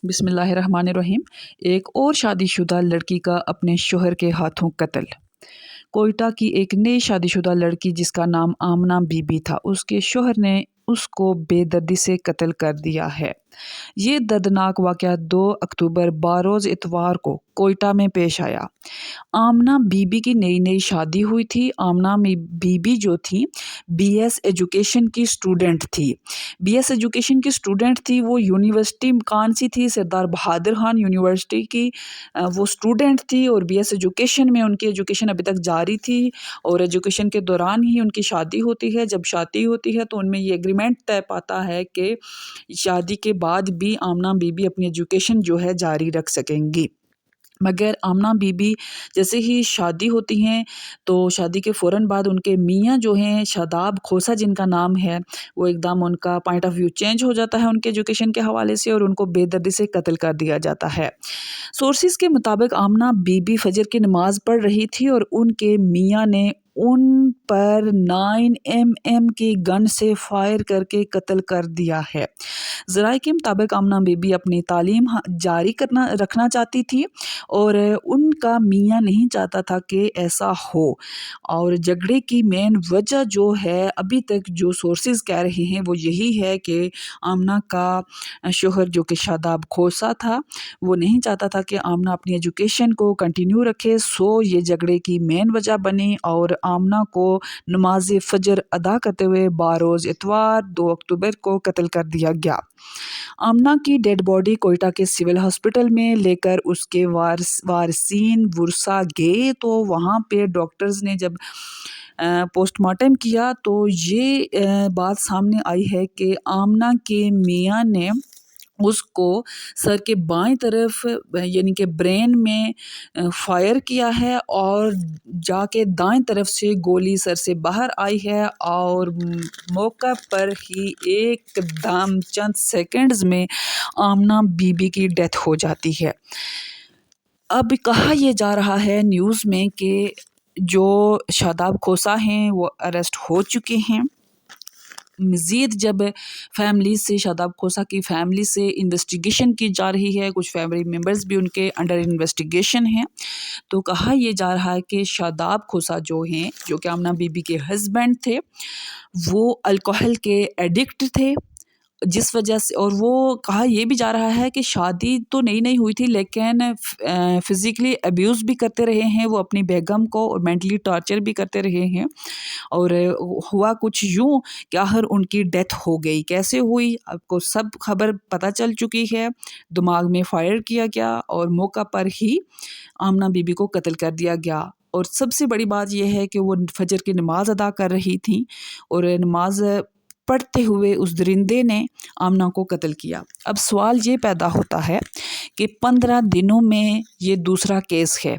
बिस्मिल्लाहिर्रहमानिर्रहीम। एक और शादीशुदा लड़की का अपने शोहर के हाथों कत्ल। कोयटा की एक नई शादीशुदा लड़की जिसका नाम आमना बीबी था, उसके शोहर ने उसको बेदर्दी से कत्ल कर दिया है। ये दर्दनाक वाक़या 2 अक्टूबर बारोज़ इतवार को कोयटा में पेश आया। आमना बीबी की नई-नई शादी हुई थी। आमना में बीबी जो थी, बीएस एजुकेशन की स्टूडेंट थी। बीएस एजुकेशन की स्टूडेंट थी, वो यूनिवर्सिटी कौन-सी थी? सरदार बहादुर खान यूनिवर्सिटी की वो स्टूडेंट थी और बीएस एजुकेशन में उनकी एजुकेशन अभी तक जारी थी और एजुकेशन के दौरान ही उनकी शादी होती है। जब शादी होती है तो उनमें ये एग्रीमेंट तय पाता है कि शादी के बाद भी आमना बीबी अपनी एजुकेशन जो है जारी रख सकेंगी। मगर आमना बीबी जैसे ही शादी होती हैं तो शादी के फ़ौरन बाद उनके मियाँ जो हैं शादाब खोसा जिनका नाम है, वो एकदम उनका पॉइंट ऑफ व्यू चेंज हो जाता है उनके एजुकेशन के हवाले से और उनको बेदर्दी से कत्ल कर दिया जाता है। सोर्सेज़ के मुताबिक आमना बीबी फजर की नमाज़ पढ़ रही थी और उनके मियाँ ने उन पर 9 एमएम की गन से फायर करके कत्ल कर दिया है। ज़राए के मुताबिक आमना बीबी अपनी तालीम जारी रखना चाहती थी और उनका मियाँ नहीं चाहता था कि ऐसा हो और झगड़े की मेन वजह जो है अभी तक जो सोर्सेज़ कह रहे हैं वो यही है कि आमना का शोहर जो कि शादाब खोसा था, वो नहीं चाहता था कि आमना अपनी एजुकेशन को कंटिन्यू रखे, सो ये झगड़े की मेन वजह बनी और आमना को नमाज फजर अदा करते हुए बारोज़ इतवार 2 अक्टूबर को कत्ल कर दिया गया। आमना की डेड बॉडी कोयटा के सिविल हॉस्पिटल में लेकर उसके वारसीन वुरसा गए तो वहाँ पे डॉक्टर्स ने जब पोस्टमार्टम किया तो ये बात सामने आई है कि आमना के मियाँ ने उसको सर के बाएं तरफ यानी कि ब्रेन में फायर किया है और जाके दाएं तरफ से गोली सर से बाहर आई है और मौका पर ही एकदम चंद सेकंड्स में आमना बीबी की डेथ हो जाती है। अब कहा यह जा रहा है न्यूज़ में कि जो शादाब खोसा हैं वो अरेस्ट हो चुके हैं। मज़ीद जब फैमिली से शादाब खोसा की फैमिली से इन्वेस्टिगेशन की जा रही है, कुछ फैमिली मेम्बर्स भी उनके अंडर इन्वेस्टिगेशन हैं, तो कहा यह जा रहा है कि शादाब खोसा जो हैं, जो कि आमना बीबी के हस्बैंड थे, वो अल्कोहल के एडिक्ट थे जिस वजह से और वो कहा यह भी जा रहा है कि शादी तो नई हुई थी लेकिन फ़िज़िकली अब्यूज़ भी करते रहे हैं वो अपनी बेगम को और मेंटली टॉर्चर भी करते रहे हैं और हुआ कुछ यूँ कि आखिर उनकी डेथ हो गई। कैसे हुई आपको सब खबर पता चल चुकी है। दिमाग में फायर किया गया और मौका पर ही आमना बीबी को कत्ल कर दिया गया। और सबसे बड़ी बात यह है कि वो फजर की नमाज अदा कर रही थी और नमाज पढ़ते हुए उस दरिंदे ने आमना को कत्ल किया। अब सवाल ये पैदा होता है कि 15 दिनों में ये दूसरा केस है।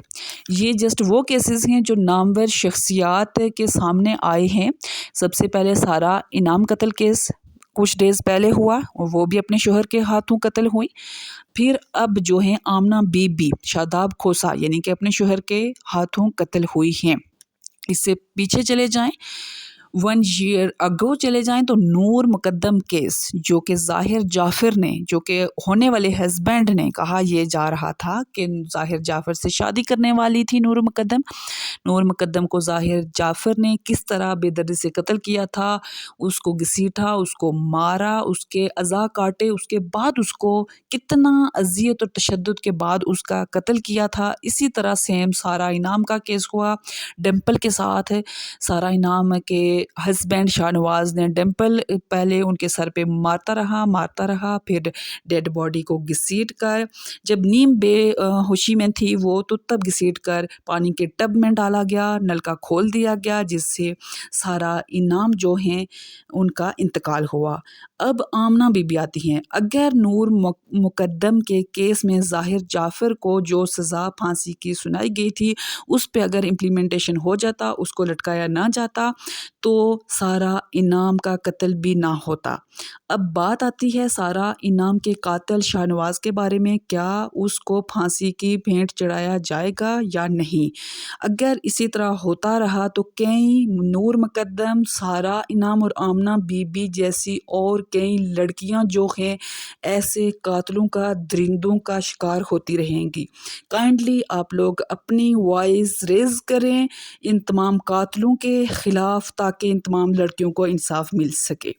ये जस्ट वो केसेस हैं जो नामवर शख्सियात के सामने आए हैं। सबसे पहले सारा इनाम कत्ल केस कुछ डेज़ पहले हुआ और वो भी अपने शोहर के हाथों कत्ल हुई। फिर अब जो है आमना बीबी शादाब खोसा यानी कि अपने शोहर के हाथों कत्ल हुई हैं। इससे पीछे चले जाएं 1 ईयर अगो चले जाएं तो नूर मुकद्दम केस जो कि ज़ाहिर जाफ़र ने जो कि होने वाले हस्बैंड ने कहा यह जा रहा था कि ज़ाहिर जाफ़र से शादी करने वाली थी नूर मुकद्दम को ज़ाहिर जाफ़र ने किस तरह बेदर्दी से कत्ल किया था, उसको घसीटा, उसको मारा, उसके अज़ा काटे, उसके बाद उसको कितना अज़ियत और तशद्दुद के बाद उसका कत्ल किया था। इसी तरह सेम सारा इनाम का केस हुआ डिम्पल के साथ। सारा इनाम के हस्बैंड शाहनवाज ने डिम्पल पहले उनके सर पे मारता रहा फिर डेड बॉडी को घसीट कर जब नीम बेहोशी में थी वो तो तब घसीट कर पानी के टब में डाला गया, नलका खोल दिया गया जिससे सारा इनाम जो हैं उनका इंतकाल हुआ। अब आमना बीबी आती हैं। अगर नूर मुकद्दम के केस में ज़ाहिर जाफ़र को जो सज़ा फांसी की सुनाई गई थी उस पे अगर इम्प्लीमेंटेशन हो जाता, उसको लटकाया ना जाता तो تو سارا انعام کا قتل بھی نہ ہوتا۔ اب بات آتی ہے سارا انعام کے قاتل شاہ نواز کے بارے میں، کیا اس کو پھانسی کی بھینٹ چڑھایا جائے گا یا نہیں؟ اگر اسی طرح ہوتا رہا تو کئی نور مقدم، سارا انعام اور آمنہ بی بی جیسی اور کئی لڑکیاں جو ہیں ایسے قاتلوں کا، درندوں کا شکار ہوتی رہیں گی۔ کائنڈلی آپ لوگ اپنی وائس ریز کریں ان تمام قاتلوں کے خلاف تاکہ ان تمام لڑکیوں کو انصاف مل سکے۔